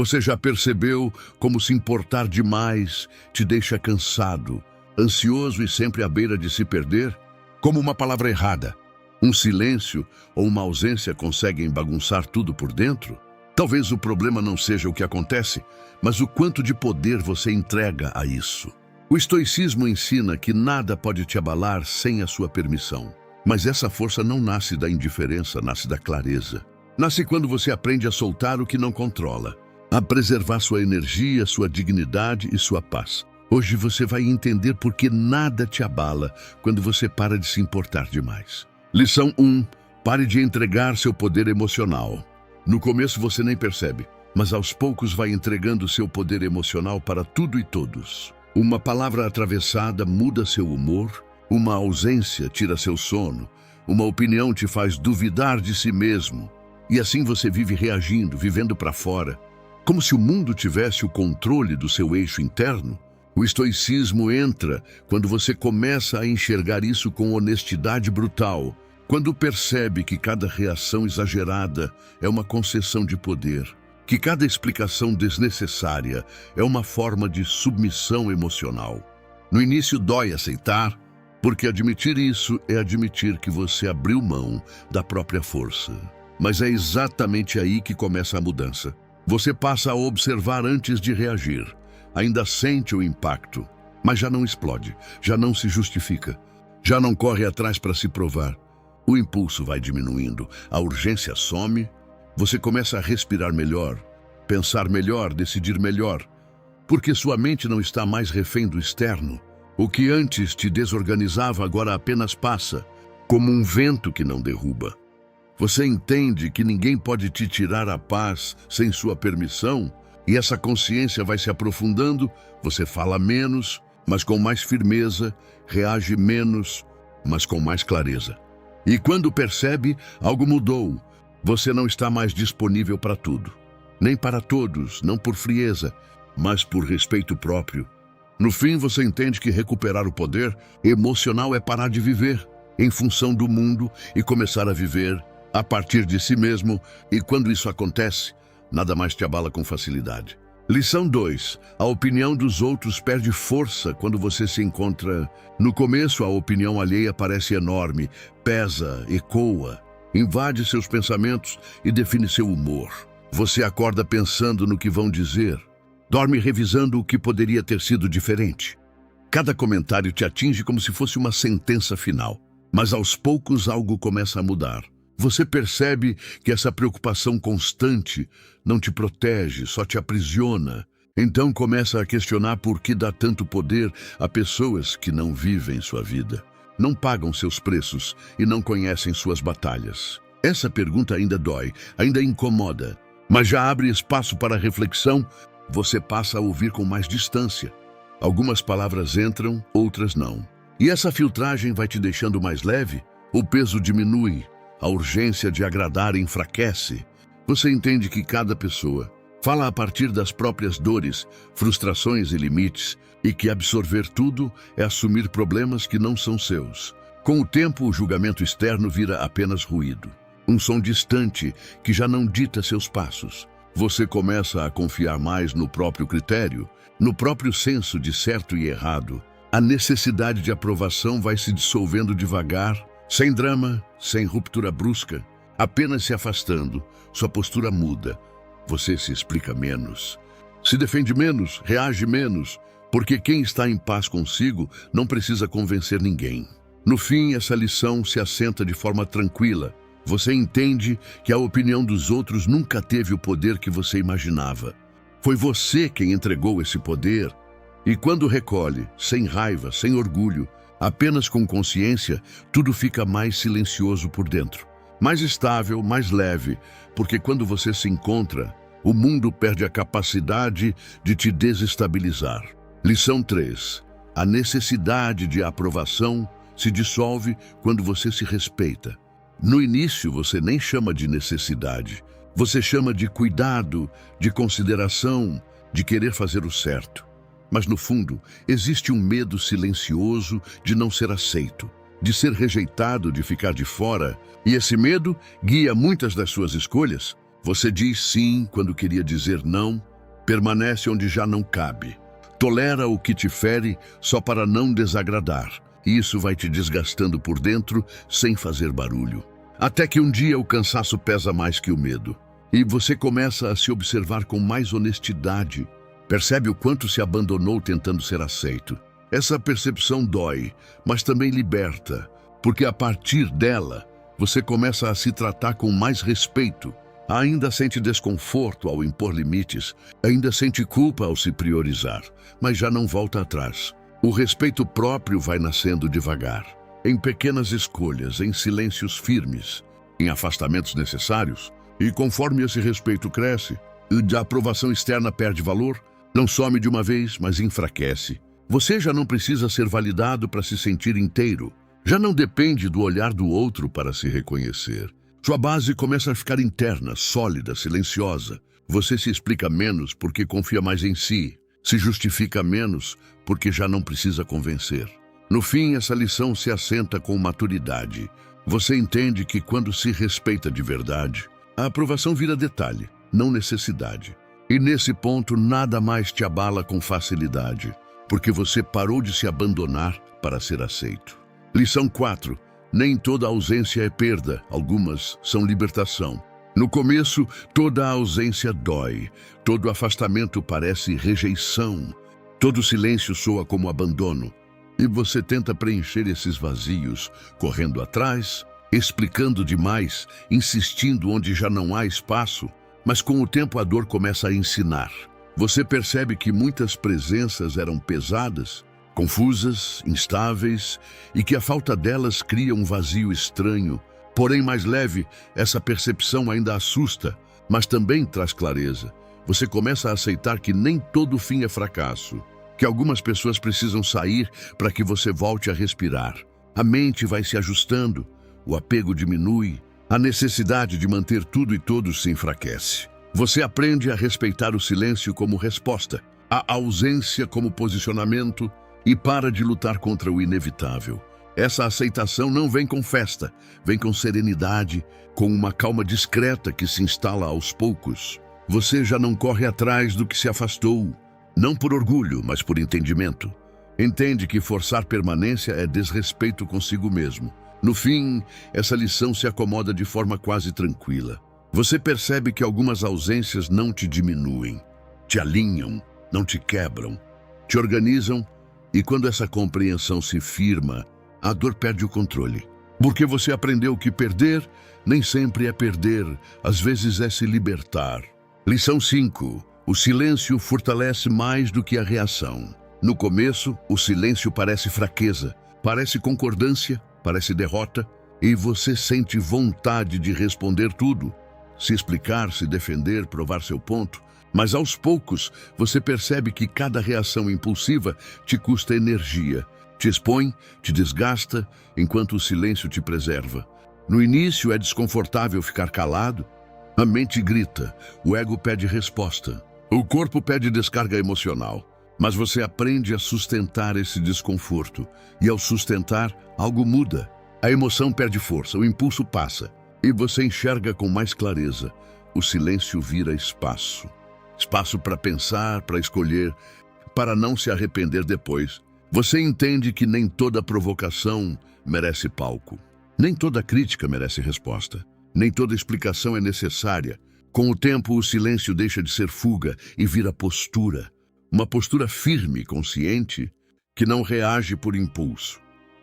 Você já percebeu como se importar demais te deixa cansado, ansioso e sempre à beira de se perder? Como uma palavra errada, um silêncio ou uma ausência conseguem bagunçar tudo por dentro? Talvez o problema não seja o que acontece, mas o quanto de poder você entrega a isso. O estoicismo ensina que nada pode te abalar sem a sua permissão. Mas essa força não nasce da indiferença, nasce da clareza. Nasce quando você aprende a soltar o que não controla, a preservar sua energia, sua dignidade e sua paz. Hoje você vai entender por que nada te abala quando você para de se importar demais. Lição 1. Pare de entregar seu poder emocional. No começo você nem percebe, mas aos poucos vai entregando seu poder emocional para tudo e todos. Uma palavra atravessada muda seu humor, uma ausência tira seu sono, uma opinião te faz duvidar de si mesmo. E assim você vive reagindo, vivendo para fora, como se o mundo tivesse o controle do seu eixo interno. O estoicismo entra quando você começa a enxergar isso com honestidade brutal, quando percebe que cada reação exagerada é uma concessão de poder, que cada explicação desnecessária é uma forma de submissão emocional. No início dói aceitar, porque admitir isso é admitir que você abriu mão da própria força. Mas é exatamente aí que começa a mudança. Você passa a observar antes de reagir. Ainda sente o impacto, mas já não explode, já não se justifica, já não corre atrás para se provar. O impulso vai diminuindo, a urgência some, você começa a respirar melhor, pensar melhor, decidir melhor, porque sua mente não está mais refém do externo. O que antes te desorganizava agora apenas passa, como um vento que não derruba. Você entende que ninguém pode te tirar a paz sem sua permissão, e essa consciência vai se aprofundando, você fala menos, mas com mais firmeza, reage menos, mas com mais clareza. E quando percebe, algo mudou. Você não está mais disponível para tudo, nem para todos, não por frieza, mas por respeito próprio. No fim, você entende que recuperar o poder emocional é parar de viver em função do mundo e começar a viver a partir de si mesmo, e quando isso acontece, nada mais te abala com facilidade. Lição 2. A opinião dos outros perde força quando você se encontra. No começo, a opinião alheia parece enorme, pesa, ecoa, invade seus pensamentos e define seu humor. Você acorda pensando no que vão dizer, dorme revisando o que poderia ter sido diferente. Cada comentário te atinge como se fosse uma sentença final, mas aos poucos algo começa a mudar. Você percebe que essa preocupação constante não te protege, só te aprisiona. Então começa a questionar por que dá tanto poder a pessoas que não vivem sua vida, não pagam seus preços e não conhecem suas batalhas. Essa pergunta ainda dói, ainda incomoda, mas já abre espaço para reflexão. Você passa a ouvir com mais distância. Algumas palavras entram, outras não. E essa filtragem vai te deixando mais leve, o peso diminui. A urgência de agradar enfraquece. Você entende que cada pessoa fala a partir das próprias dores, frustrações e limites, e que absorver tudo é assumir problemas que não são seus. Com o tempo, o julgamento externo vira apenas ruído. Um som distante que já não dita seus passos. Você começa a confiar mais no próprio critério, no próprio senso de certo e errado. A necessidade de aprovação vai se dissolvendo devagar, sem drama, sem ruptura brusca, apenas se afastando. Sua postura muda. Você se explica menos, se defende menos, reage menos, porque quem está em paz consigo não precisa convencer ninguém. No fim, essa lição se assenta de forma tranquila. Você entende que a opinião dos outros nunca teve o poder que você imaginava. Foi você quem entregou esse poder. E quando recolhe, sem raiva, sem orgulho, apenas com consciência, tudo fica mais silencioso por dentro. Mais estável, mais leve, porque quando você se encontra, o mundo perde a capacidade de te desestabilizar. Lição 3. A necessidade de aprovação se dissolve quando você se respeita. No início, você nem chama de necessidade. Você chama de cuidado, de consideração, de querer fazer o certo. Mas no fundo, existe um medo silencioso de não ser aceito, de ser rejeitado, de ficar de fora. E esse medo guia muitas das suas escolhas. Você diz sim quando queria dizer não, permanece onde já não cabe. Tolera o que te fere só para não desagradar. E isso vai te desgastando por dentro sem fazer barulho. Até que um dia o cansaço pesa mais que o medo. E você começa a se observar com mais honestidade. Percebe o quanto se abandonou tentando ser aceito. Essa percepção dói, mas também liberta, porque a partir dela, você começa a se tratar com mais respeito. Ainda sente desconforto ao impor limites, ainda sente culpa ao se priorizar, mas já não volta atrás. O respeito próprio vai nascendo devagar, em pequenas escolhas, em silêncios firmes, em afastamentos necessários, e conforme esse respeito cresce, a aprovação externa perde valor, não some de uma vez, mas enfraquece. Você já não precisa ser validado para se sentir inteiro, já não depende do olhar do outro para se reconhecer. Sua base começa a ficar interna, sólida, silenciosa. Você se explica menos porque confia mais em si, se justifica menos porque já não precisa convencer. No fim, essa lição se assenta com maturidade. Você entende que quando se respeita de verdade, a aprovação vira detalhe, não necessidade. E nesse ponto, nada mais te abala com facilidade, porque você parou de se abandonar para ser aceito. Lição 4. Nem toda ausência é perda, algumas são libertação. No começo, toda a ausência dói, todo afastamento parece rejeição, todo silêncio soa como abandono. E você tenta preencher esses vazios, correndo atrás, explicando demais, insistindo onde já não há espaço. Mas com o tempo a dor começa a ensinar. Você percebe que muitas presenças eram pesadas, confusas, instáveis, e que a falta delas cria um vazio estranho. Porém, mais leve, essa percepção ainda assusta, mas também traz clareza. Você começa a aceitar que nem todo fim é fracasso, que algumas pessoas precisam sair para que você volte a respirar. A mente vai se ajustando, o apego diminui, a necessidade de manter tudo e todos se enfraquece. Você aprende a respeitar o silêncio como resposta, a ausência como posicionamento, e para de lutar contra o inevitável. Essa aceitação não vem com festa, vem com serenidade, com uma calma discreta que se instala aos poucos. Você já não corre atrás do que se afastou, não por orgulho, mas por entendimento. Entende que forçar permanência é desrespeito consigo mesmo. No fim, essa lição se acomoda de forma quase tranquila. Você percebe que algumas ausências não te diminuem, te alinham, não te quebram, te organizam. E quando essa compreensão se firma, a dor perde o controle. Porque você aprendeu que perder nem sempre é perder, às vezes é se libertar. Lição 5. O silêncio fortalece mais do que a reação. No começo, o silêncio parece fraqueza, parece concordância, parece derrota, e você sente vontade de responder tudo, se explicar, se defender, provar seu ponto. Mas aos poucos, você percebe que cada reação impulsiva te custa energia, te expõe, te desgasta, enquanto o silêncio te preserva. No início é desconfortável ficar calado. A mente grita, o ego pede resposta, o corpo pede descarga emocional. Mas você aprende a sustentar esse desconforto, e ao sustentar, algo muda. A emoção perde força, o impulso passa, e você enxerga com mais clareza. O silêncio vira espaço. Espaço para pensar, para escolher, para não se arrepender depois. Você entende que nem toda provocação merece palco. Nem toda crítica merece resposta. Nem toda explicação é necessária. Com o tempo, o silêncio deixa de ser fuga e vira postura. Uma postura firme, consciente, que não reage por impulso.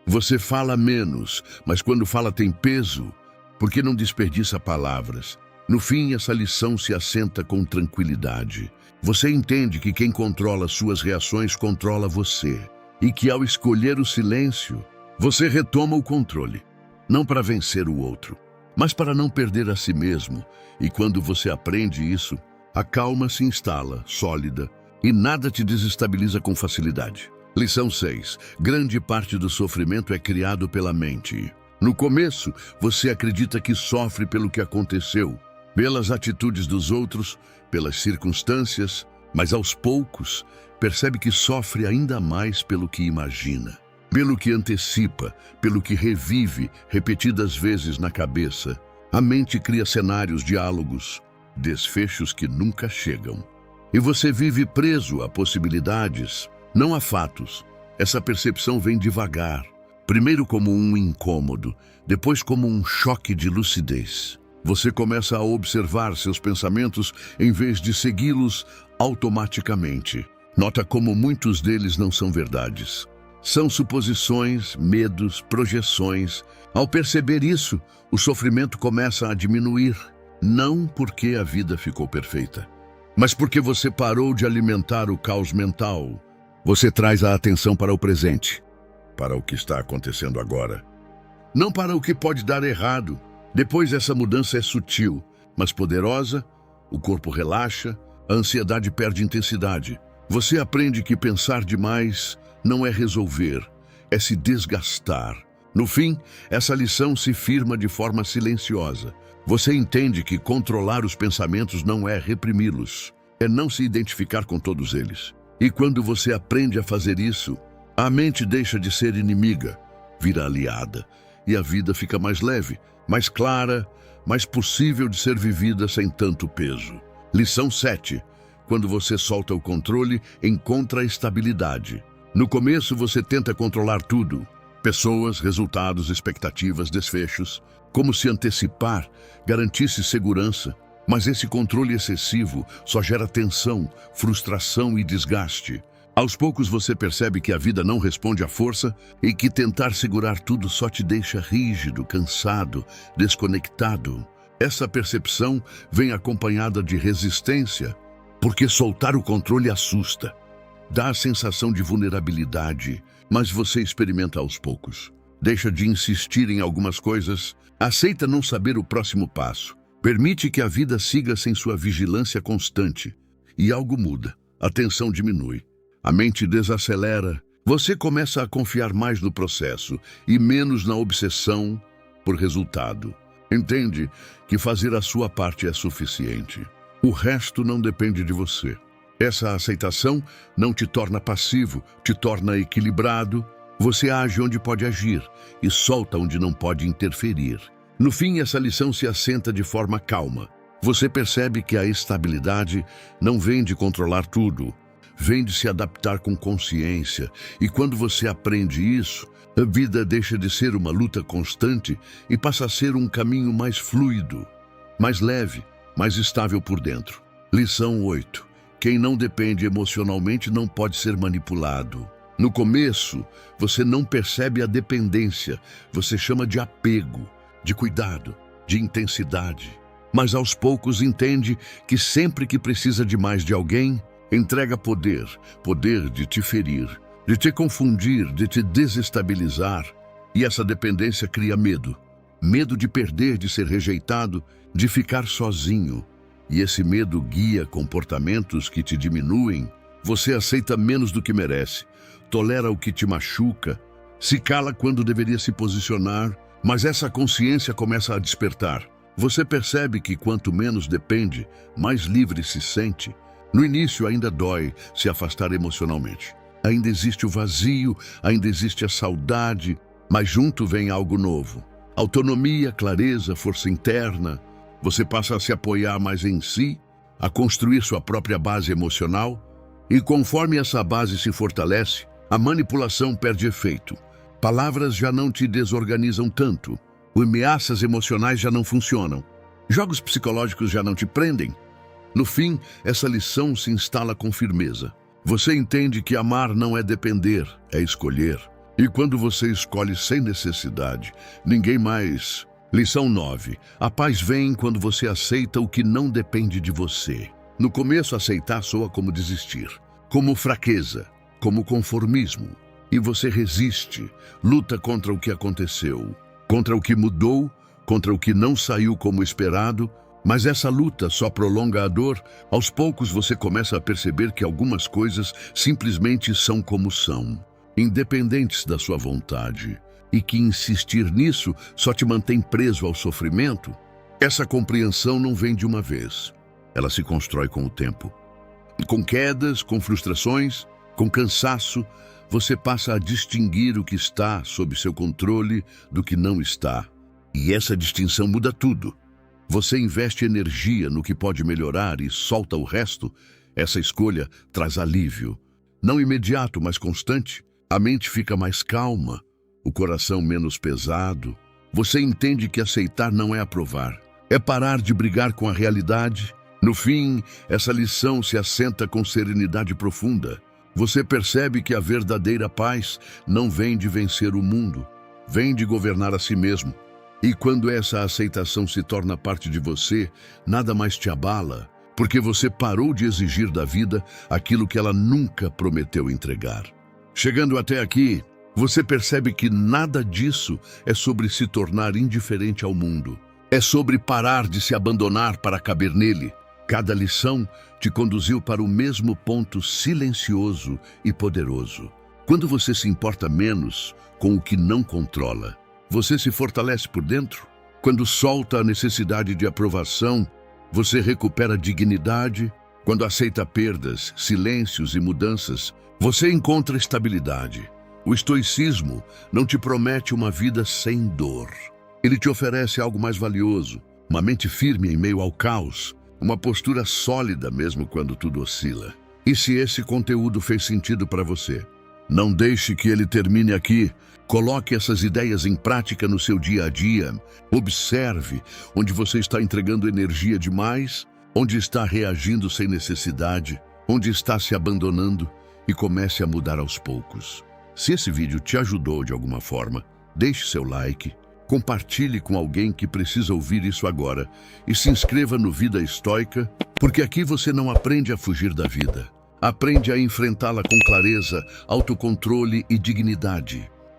Você fala menos, mas quando fala tem peso, porque não desperdiça palavras. No fim, essa lição se assenta com tranquilidade. Você entende que quem controla suas reações controla você, e que ao escolher o silêncio, você retoma o controle, não para vencer o outro, mas para não perder a si mesmo. E quando você aprende isso, a calma se instala, sólida, e nada te desestabiliza com facilidade. Lição 6. Grande parte do sofrimento é criado pela mente. No começo, você acredita que sofre pelo que aconteceu, pelas atitudes dos outros, pelas circunstâncias, mas aos poucos percebe que sofre ainda mais pelo que imagina, pelo que antecipa, pelo que revive repetidas vezes na cabeça. A mente cria cenários, diálogos, desfechos que nunca chegam. E você vive preso a possibilidades, não a fatos. Essa percepção vem devagar, primeiro como um incômodo, depois como um choque de lucidez. Você começa a observar seus pensamentos em vez de segui-los automaticamente. Nota como muitos deles não são verdades. São suposições, medos, projeções. Ao perceber isso, o sofrimento começa a diminuir. Não porque a vida ficou perfeita, mas porque você parou de alimentar o caos mental. Você traz a atenção para o presente, para o que está acontecendo agora. Não para o que pode dar errado. Depois essa mudança é sutil, mas poderosa. O corpo relaxa, a ansiedade perde intensidade. Você aprende que pensar demais não é resolver, é se desgastar. No fim, essa lição se firma de forma silenciosa. Você entende que controlar os pensamentos não é reprimi-los, é não se identificar com todos eles. E quando você aprende a fazer isso, a mente deixa de ser inimiga, vira aliada, e a vida fica mais leve, mais clara, mais possível de ser vivida sem tanto peso. Lição 7. Quando você solta o controle, encontra a estabilidade. No começo você tenta controlar tudo. Pessoas, resultados, expectativas, desfechos. Como se antecipar garantisse segurança. Mas esse controle excessivo só gera tensão, frustração e desgaste. Aos poucos você percebe que a vida não responde à força e que tentar segurar tudo só te deixa rígido, cansado, desconectado. Essa percepção vem acompanhada de resistência, porque soltar o controle assusta. Dá a sensação de vulnerabilidade, mas você experimenta aos poucos. Deixa de insistir em algumas coisas, aceita não saber o próximo passo. Permite que a vida siga sem sua vigilância constante. E algo muda, a tensão diminui. A mente desacelera, você começa a confiar mais no processo e menos na obsessão por resultado. Entende que fazer a sua parte é suficiente. O resto não depende de você. Essa aceitação não te torna passivo, te torna equilibrado. Você age onde pode agir e solta onde não pode interferir. No fim, essa lição se assenta de forma calma. Você percebe que a estabilidade não vem de controlar tudo, vem de se adaptar com consciência. E quando você aprende isso, a vida deixa de ser uma luta constante e passa a ser um caminho mais fluido, mais leve, mais estável por dentro. Lição 8. Quem não depende emocionalmente não pode ser manipulado. No começo, você não percebe a dependência, você chama de apego, de cuidado, de intensidade. Mas aos poucos entende que sempre que precisa de mais de alguém, entrega poder, poder de te ferir, de te confundir, de te desestabilizar. E essa dependência cria medo. Medo de perder, de ser rejeitado, de ficar sozinho. E esse medo guia comportamentos que te diminuem. Você aceita menos do que merece, tolera o que te machuca, se cala quando deveria se posicionar, mas essa consciência começa a despertar. Você percebe que quanto menos depende, mais livre se sente. No início ainda dói se afastar emocionalmente. Ainda existe o vazio, ainda existe a saudade, mas junto vem algo novo. Autonomia, clareza, força interna. Você passa a se apoiar mais em si, a construir sua própria base emocional, e conforme essa base se fortalece, a manipulação perde efeito. Palavras já não te desorganizam tanto, ameaças emocionais já não funcionam, jogos psicológicos já não te prendem. No fim, essa lição se instala com firmeza. Você entende que amar não é depender, é escolher. E quando você escolhe sem necessidade, ninguém mais... Lição 9. A paz vem quando você aceita o que não depende de você. No começo, aceitar soa como desistir, como fraqueza, como conformismo. E você resiste, luta contra o que aconteceu, contra o que mudou, contra o que não saiu como esperado. Mas essa luta só prolonga a dor. Aos poucos você começa a perceber que algumas coisas simplesmente são como são, independentes da sua vontade. E que insistir nisso só te mantém preso ao sofrimento. Essa compreensão não vem de uma vez. Ela se constrói com o tempo. E com quedas, com frustrações, com cansaço, você passa a distinguir o que está sob seu controle do que não está. E essa distinção muda tudo. Você investe energia no que pode melhorar e solta o resto Essa escolha traz alívio. Não imediato, mas constante. A mente fica mais calma, o coração menos pesado. Você entende que aceitar não é aprovar, é parar de brigar com a realidade. No fim, essa lição se assenta com serenidade profunda. Você percebe que a verdadeira paz não vem de vencer o mundo, vem de governar a si mesmo. E quando essa aceitação se torna parte de você, nada mais te abala, porque você parou de exigir da vida aquilo que ela nunca prometeu entregar. Chegando até aqui, você percebe que nada disso é sobre se tornar indiferente ao mundo. É sobre parar de se abandonar para caber nele. Cada lição te conduziu para o mesmo ponto silencioso e poderoso. Quando você se importa menos com o que não controla, você se fortalece por dentro. Quando solta a necessidade de aprovação, você recupera dignidade. Quando aceita perdas, silêncios e mudanças, você encontra estabilidade. O estoicismo não te promete uma vida sem dor. Ele te oferece algo mais valioso, uma mente firme em meio ao caos, uma postura sólida mesmo quando tudo oscila. E se esse conteúdo fez sentido para você, não deixe que ele termine aqui. Coloque essas ideias em prática no seu dia a dia. Observe onde você está entregando energia demais, onde está reagindo sem necessidade, onde está se abandonando, e comece a mudar aos poucos. Se esse vídeo te ajudou de alguma forma, deixe seu like, compartilhe com alguém que precisa ouvir isso agora e se inscreva no Vida Estoica, porque aqui você não aprende a fugir da vida. Aprende a enfrentá-la com clareza, autocontrole e dignidade.